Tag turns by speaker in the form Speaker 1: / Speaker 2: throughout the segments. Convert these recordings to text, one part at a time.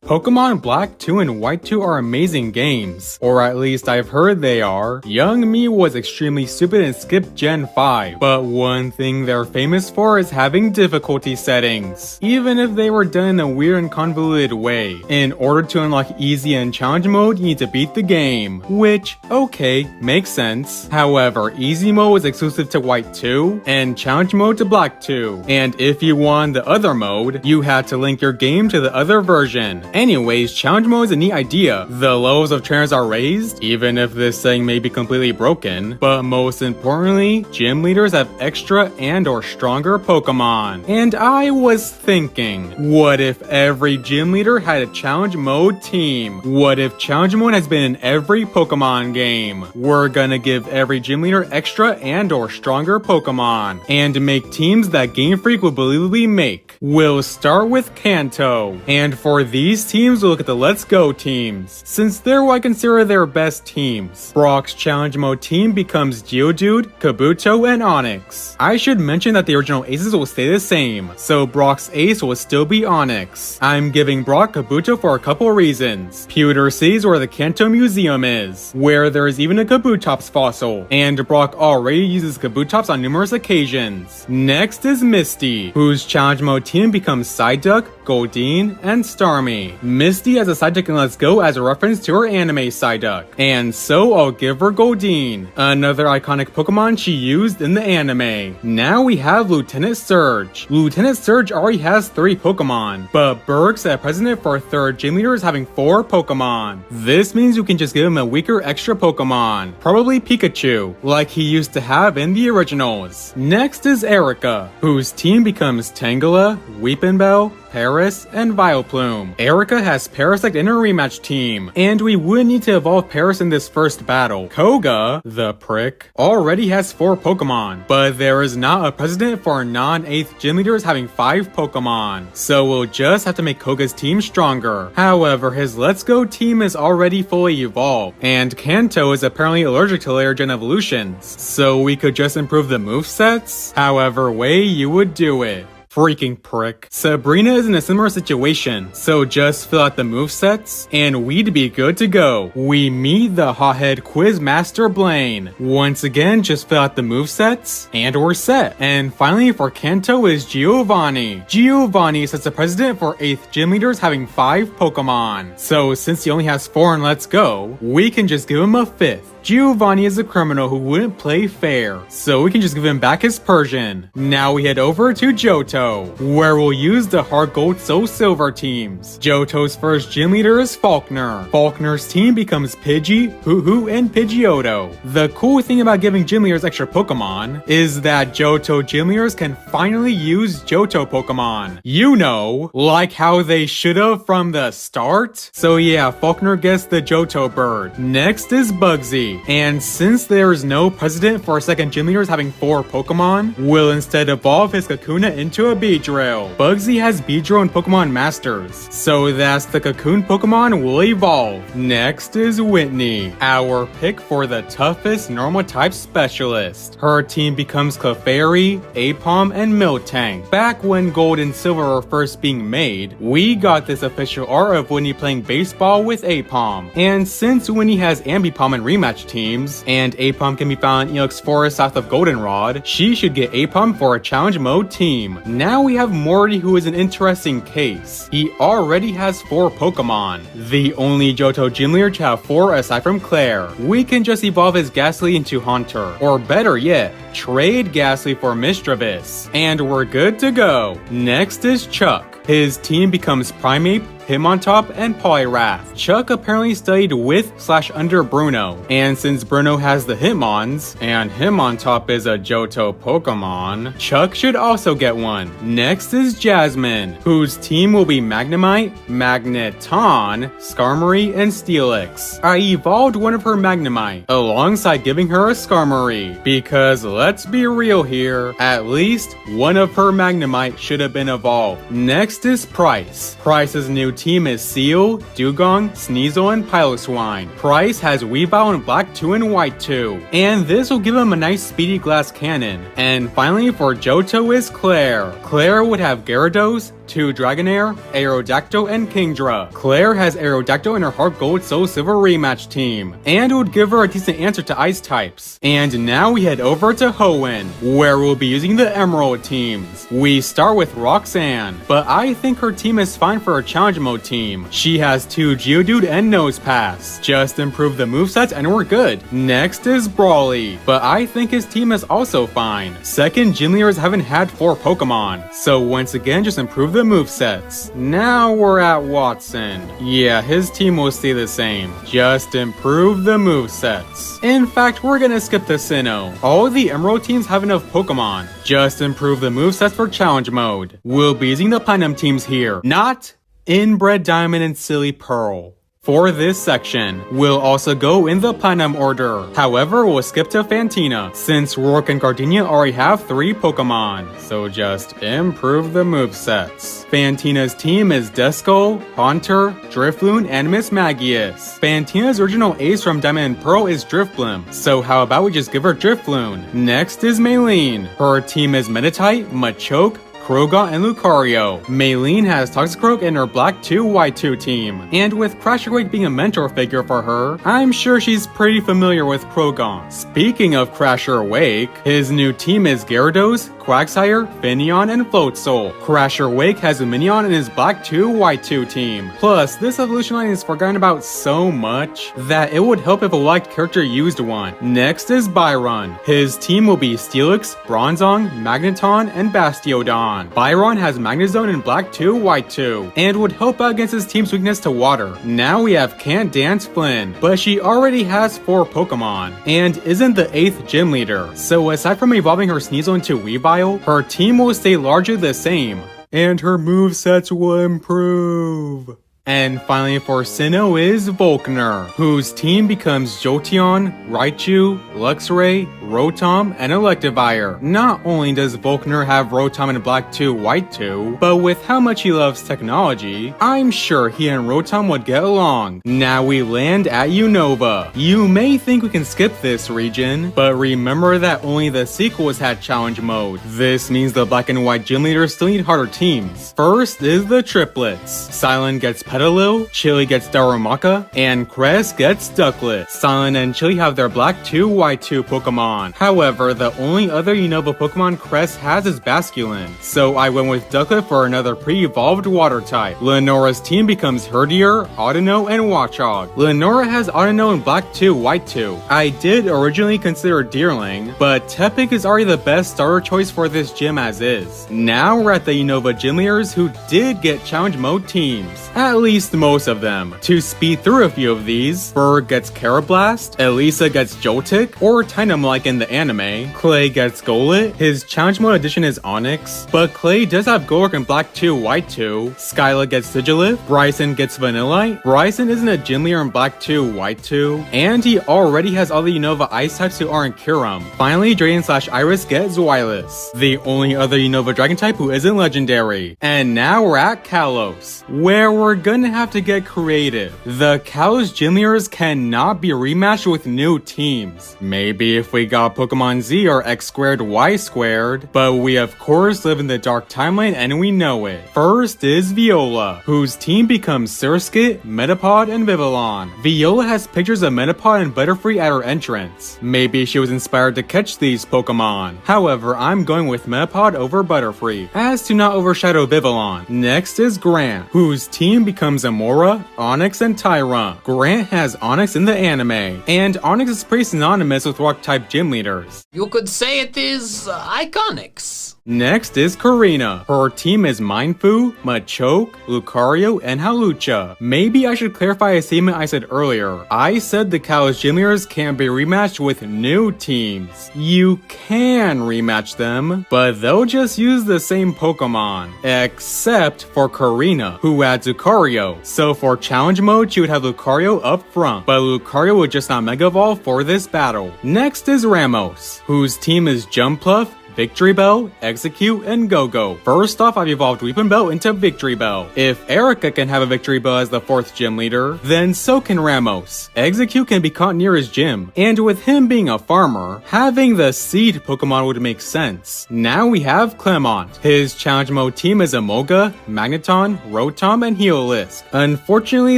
Speaker 1: Pokémon Black 2 and White 2 are amazing games, or at least I've heard they are. Young me was extremely stupid and skipped Gen 5, but one thing they're famous for is having difficulty settings, even if they were done in a weird and convoluted way. In order to unlock easy and challenge mode, you need to beat the game, which, okay, makes sense. However, easy mode was exclusive to White 2, and challenge mode to Black 2, and if you won the other mode, you had to link your game to the other version. Anyways, challenge mode is a neat idea. The levels of trainers are raised, even if this thing may be completely broken, but most importantly, gym leaders have extra and or stronger Pokemon. And I was thinking, what if every gym leader had a challenge mode team? What if challenge mode has been in every Pokemon game? We're gonna give every gym leader extra and or stronger Pokemon, and make teams that Game Freak will believably make. We'll start with Kanto, and for these teams we'll look at the Let's Go teams, since they're what I consider their best teams. Brock's challenge mode team becomes Geodude, Kabuto, and Onix. I should mention that the original aces will stay the same, so Brock's ace will still be Onix. I'm giving Brock Kabuto for a couple reasons. Pewter City is where the Kanto Museum is, where there is even a Kabutops fossil, and Brock already uses Kabutops on numerous occasions. Next is Misty, whose challenge mode team becomes Psyduck, Goldeen, and Starmie. Misty has a Psyduck in Let's Go as a reference to her anime Psyduck, and so I'll give her Goldeen, another iconic Pokemon she used in the anime. Now we have Lieutenant Surge. Lieutenant Surge already has 3 Pokemon, but Berg set precedent for 3rd gym leader is having 4 Pokemon. This means you can just give him a weaker extra Pokemon, probably Pikachu, like he used to have in the originals. Next is Erica, whose team becomes Tangela, Weepinbell, Paris, and Vileplume. Erica has Parasect in her rematch team, and we would need to evolve Paris in this first battle. Koga, the prick, already has 4 Pokemon, but there is not a precedent for non-8th gym leaders having 5 Pokemon, so we'll just have to make Koga's team stronger. However, his Let's Go team is already fully evolved, and Kanto is apparently allergic to later gen evolutions, so we could just improve the movesets? However way you would do it. Freaking prick. Sabrina is in a similar situation, so just fill out the movesets, and we'd be good to go. We meet the hothead quiz master Blaine. Once again, just fill out the movesets, and we're set. And finally for Kanto is Giovanni. Giovanni sets a precedent for 8th gym leaders having 5 Pokemon. So since he only has 4 in Let's Go, we can just give him a 5th. Giovanni is a criminal who wouldn't play fair, so we can just give him back his Persian. Now we head over to Johto, where we'll use the Heart Gold Soul Silver teams. Johto's first gym leader is Faulkner. Faulkner's team becomes Pidgey, Hoo-Hoo, and Pidgeotto. The cool thing about giving gym leaders extra Pokemon is that Johto gym leaders can finally use Johto Pokemon. You know, like how they should've from the start? So yeah, Faulkner gets the Johto bird. Next is Bugsy. And since there is no precedent for 2nd gym leaders having 4 Pokemon, we'll instead evolve his Kakuna into a Beedrill. Bugsy has Beedrill in Pokemon Masters, so that's the Cocoon Pokemon will evolve. Next is Whitney, our pick for the toughest normal type specialist. Her team becomes Clefairy, Aipom, and Miltank. Back when Gold and Silver were first being made, we got this official art of Whitney playing baseball with Aipom. And since Whitney has Ambipom in rematch teams, and Aipom can be found in Elix Forest south of Goldenrod, she should get Aipom for a challenge mode team. Now we have Morty, who is an interesting case. He already has 4 Pokemon, the only Johto gym leader to have 4 aside from Claire. We can just evolve his Ghastly into Haunter, or better yet, trade Ghastly for Misdreavus, and we're good to go. Next is Chuck. His team becomes Primeape, Hitmontop, and Poliwrath. Chuck apparently studied with/under Bruno, and since Bruno has the Hitmons, and Hitmontop is a Johto Pokemon, Chuck should also get one. Next is Jasmine, whose team will be Magnemite, Magneton, Skarmory, and Steelix. I evolved one of her Magnemite, alongside giving her a Skarmory, because let's be real here, at least one of her Magnemite should have been evolved. Next is Price. Price's new team is Seal, Dugong, Sneasel, and Piloswine. Price has Weavile in Black 2 and White 2, and this will give him a nice speedy glass cannon. And finally for Johto is Claire. Claire would have Gyarados, 2 Dragonair, Aerodactyl, and Kingdra. Claire has Aerodactyl in her Heart Gold Soul Silver rematch team, and would give her a decent answer to Ice types. And now we head over to Hoenn, where we'll be using the Emerald teams. We start with Roxanne, but I think her team is fine for a challenge mode team. She has 2 Geodude and Nosepass. Just improve the movesets and we're good. Next is Brawly, but I think his team is also fine. Second, gym leaders haven't had 4 Pokemon, so once again just improve the movesets. Now we're at Watson. Yeah, his team will stay the same. Just improve the movesets. In fact, we're gonna skip the Sinnoh. All the Emerald teams have enough Pokemon. Just improve the movesets for challenge mode. We'll be using the Platinum teams here, not Inbred Diamond and Silly Pearl. For this section, we'll also go in the Platinum order. However, we'll skip to Fantina, since Rourke and Gardenia already have 3 Pokemon, so just improve the movesets. Fantina's team is Duskull, Haunter, Drifloon, and Mismagius. Fantina's original ace from Diamond and Pearl is Drifblim, so how about we just give her Drifloon? Next is Maylene. Her team is Meditite, Machoke, Krogot, and Lucario. Maylene has Toxicroak in her Black 2 White 2 team, and with Crasher Wake being a mentor figure for her, I'm sure she's pretty familiar with Krogot. Speaking of Crasher Wake, his new team is Gyarados, Quagsire, Finneon, and Floatzel. Crasher Wake has a Minion in his Black 2 White 2 team. Plus, this evolution line is forgotten about so much that it would help if a liked character used one. Next is Byron. His team will be Steelix, Bronzong, Magneton, and Bastiodon. Byron has Magnezone in Black 2 White 2, and would help out against his team's weakness to water. Now we have Can't Dance Flynn, but she already has 4 Pokemon, and isn't the 8th gym leader. So aside from evolving her Sneasel into Weavile, her team will stay largely the same, and her movesets will improve. And finally for Sinnoh is Volkner, whose team becomes Jolteon, Raichu, Luxray, Rotom, and Electivire. Not only does Volkner have Rotom in Black 2 White 2, but with how much he loves technology, I'm sure he and Rotom would get along. Now we land at Unova. You may think we can skip this region, but remember that only the sequels had challenge mode. This means the Black and White gym leaders still need harder teams. First is the triplets. Silent gets Petalil, Chili gets Darumaka, and Cress gets Ducklet. Silent and Chili have their Black 2 White 2 Pokemon. However, the only other Unova Pokemon Cress has is Basculin, so I went with Ducklet for another pre-evolved water type. Lenora's team becomes Herdier, Audino, and Watchog. Lenora has Audino in Black 2 White 2. I did originally consider Deerling, but Tepig is already the best starter choice for this gym as is. Now we're at the Unova gym leaders who did get challenge mode teams. At least most of them. To speed through a few of these, Ferg gets Carablast, Elisa gets Joltik, or Tynam like in the anime. Clay gets Golett. His challenge mode edition is Onyx, but Clay does have Golurk in Black 2 White 2. Skyla gets Sigilyph. Bryson gets Vanillite. Bryson isn't a gym leader in Black 2 White 2, and he already has all the Unova ice types who aren't Kyurem. Finally, Drayden/Iris get Zweilous, the only other Unova dragon type who isn't legendary. And now we're at Kalos, where we're gonna have to get creative. The Kalos gym leaders cannot be rematched with new teams. Maybe if we got Pokemon Z or X squared Y squared, but we of course live in the dark timeline and we know it. First is Viola, whose team becomes Surskit, Metapod, and Vivillon. Viola has pictures of Metapod and Butterfree at her entrance. Maybe she was inspired to catch these Pokemon. However, I'm going with Metapod over Butterfree, as to not overshadow Vivillon. Next is Grant, whose team becomes Amora, Onix, and Tyra. Grant has Onix in the anime, and Onix is pretty synonymous with rock-type gym leaders.
Speaker 2: You could say it is Iconics.
Speaker 1: Next is Karina. Her team is Mindfu, Machoke, Lucario, and Hawlucha. Maybe I should clarify a statement I said earlier. I said the Kalos gym leaders can't be rematched with new teams. You can rematch them, but they'll just use the same Pokemon. Except for Karina, who adds Lucario. So for challenge mode, she would have Lucario up front, but Lucario would just not Mega Evolve for this battle. Next is Ramos, whose team is Jumpluff, Victory Bell, Execute, and Go-Go. First off, I've evolved Weeping Bell into Victory Bell. If Erica can have a Victory Bell as the 4th gym leader, then so can Ramos. Execute can be caught near his gym, and with him being a farmer, having the Seed Pokemon would make sense. Now we have Clemont. His Challenge Mode team is Emolga, Magneton, Rotom, and Heliolisk. Unfortunately,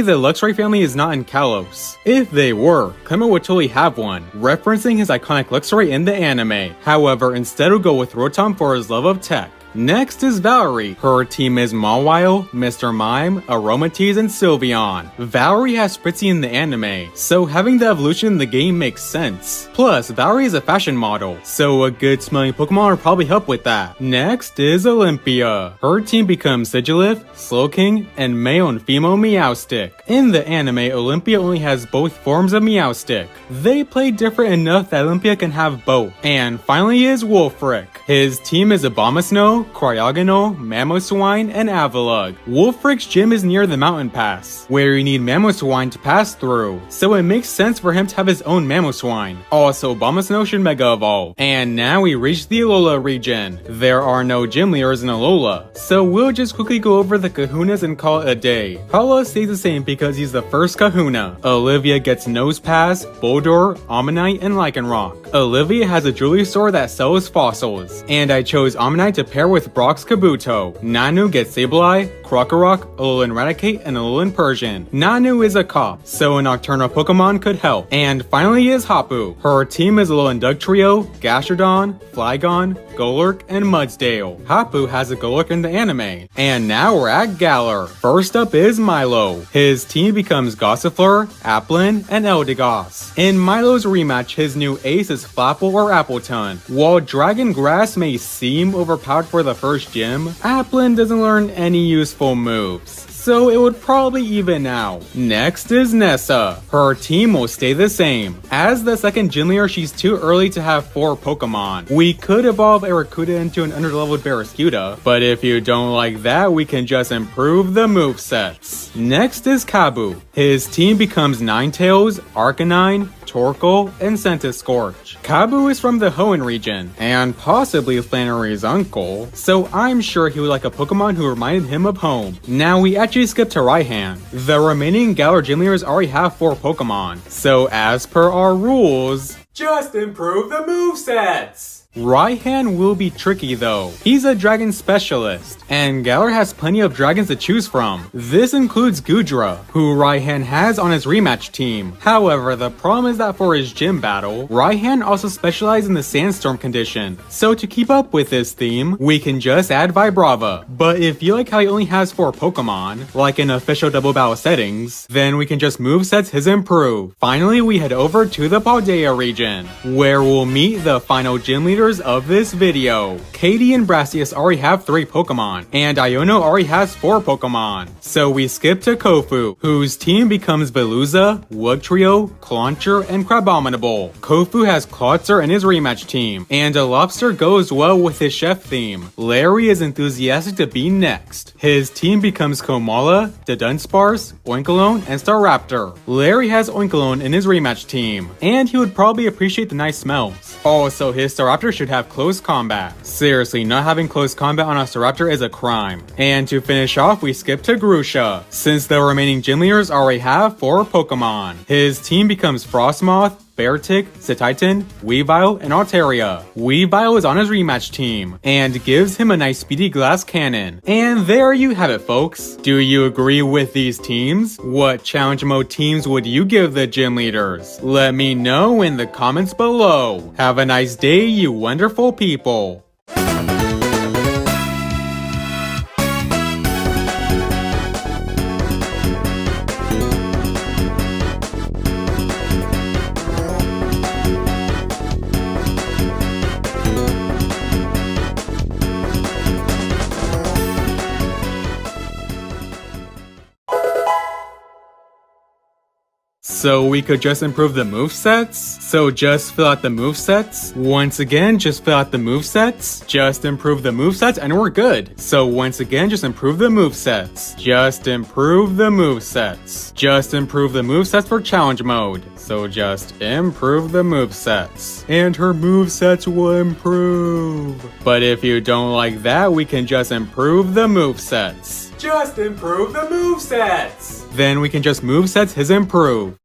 Speaker 1: the Luxray family is not in Kalos. If they were, Clemont would totally have one, referencing his iconic Luxray in the anime. However, instead we'll go with Rotom for his love of tech. Next is Valerie. Her team is Mawile, Mr. Mime, Aromatisse, and Sylveon. Valerie has Spritzy in the anime, so having the evolution in the game makes sense. Plus, Valerie is a fashion model, so a good smelling Pokemon would probably help with that. Next is Olympia. Her team becomes Sigilyph, Slowking, and male and female Meowstic. In the anime, Olympia only has both forms of Meowstic. They play different enough that Olympia can have both. And finally is Wulfric. His team is Abomasnow, Cryogonal, Mamoswine, and Avalugg. Wulfric's gym is near the mountain pass, where you need Mamoswine to pass through, so it makes sense for him to have his own Mamoswine. Also, Abomasnow should Mega Evolve. And now we reach the Alola region. There are no gym leaders in Alola, so we'll just quickly go over the Kahunas and call it a day. Paula stays the same because he's the first Kahuna. Olivia gets Nosepass, Boldore, Ammonite, and Lycanroc. Olivia has a jewelry store that sells fossils, and I chose Ammonite to pair with Brock's Kabuto. Nanu gets Sableye, Krokorok, Alolan Raticate, and Alolan Persian. Nanu is a cop, so a nocturnal Pokemon could help. And finally is Hapu. Her team is Alolan Dugtrio, Gastrodon, Flygon, Golurk, and Mudsdale. Hapu has a Golurk in the anime. And now we're at Galar. First up is Milo. His team becomes Gossifleur, Applin, and Eldegoss. In Milo's rematch, his new ace is Flapple or Appleton. While Dragon Grass may seem overpowered for the first gym, Applin doesn't learn any useful moves, so it would probably even out. Next is Nessa. Her team will stay the same. As the second gym leader, she's too early to have 4 Pokemon. We could evolve Arrokuda into an underleveled Barraskewda, but if you don't like that, we can just improve the movesets. Next is Kabu. His team becomes Ninetales, Arcanine, Torkoal, and Centiskorch. Kabu is from the Hoenn region, and possibly Flannery's uncle, so I'm sure he would like a Pokemon who reminded him of home. Now we actually skip to Raihan. The remaining Galar gym leaders already have 4 Pokemon, so as per our rules, just improve the movesets! Raihan will be tricky though. He's a dragon specialist, and Galar has plenty of dragons to choose from. This includes Goodra, who Raihan has on his rematch team. However, the problem is that for his gym battle, Raihan also specializes in the Sandstorm condition. So to keep up with this theme, we can just add Vibrava. But if you like how he only has 4 Pokemon, like in official double battle settings, then we can just movesets his improve. Finally, we head over to the Paldea region, where we'll meet the final gym leader of this video. Katie and Brassius already have 3 Pokemon, and Iono already has 4 Pokemon. So we skip to Kofu, whose team becomes Veluza, Wugtrio, Clauncher, and Crabominable. Kofu has Clawitzer in his rematch team, and a Lobster goes well with his chef theme. Larry is enthusiastic to be next. His team becomes Komala, Dunsparce, Oinkologne, and Staraptor. Larry has Oinkologne in his rematch team, and he would probably appreciate the nice smells. Also, his Staraptor should have close combat. Seriously, not having close combat on a Staraptor is a crime. And to finish off, we skip to Grusha, since the remaining gym leaders already have 4 Pokemon. His team becomes Frostmoth, Beartic, Cetitan, Weavile, and Altaria. Weavile is on his rematch team, and gives him a nice speedy glass cannon. And there you have it, folks. Do you agree with these teams? What challenge mode teams would you give the gym leaders? Let me know in the comments below. Have a nice day, you wonderful people. So we could just improve the movesets? So just fill out the movesets? Once again, just fill out the movesets? Just improve the movesets and we're good. So once again, just improve the movesets. Just improve the movesets. Just improve the movesets for challenge mode. So So just improve the movesets. And her movesets will improve. But if you don't like that, we can just improve the movesets. Just improve the movesets! Then we can just movesets his improve.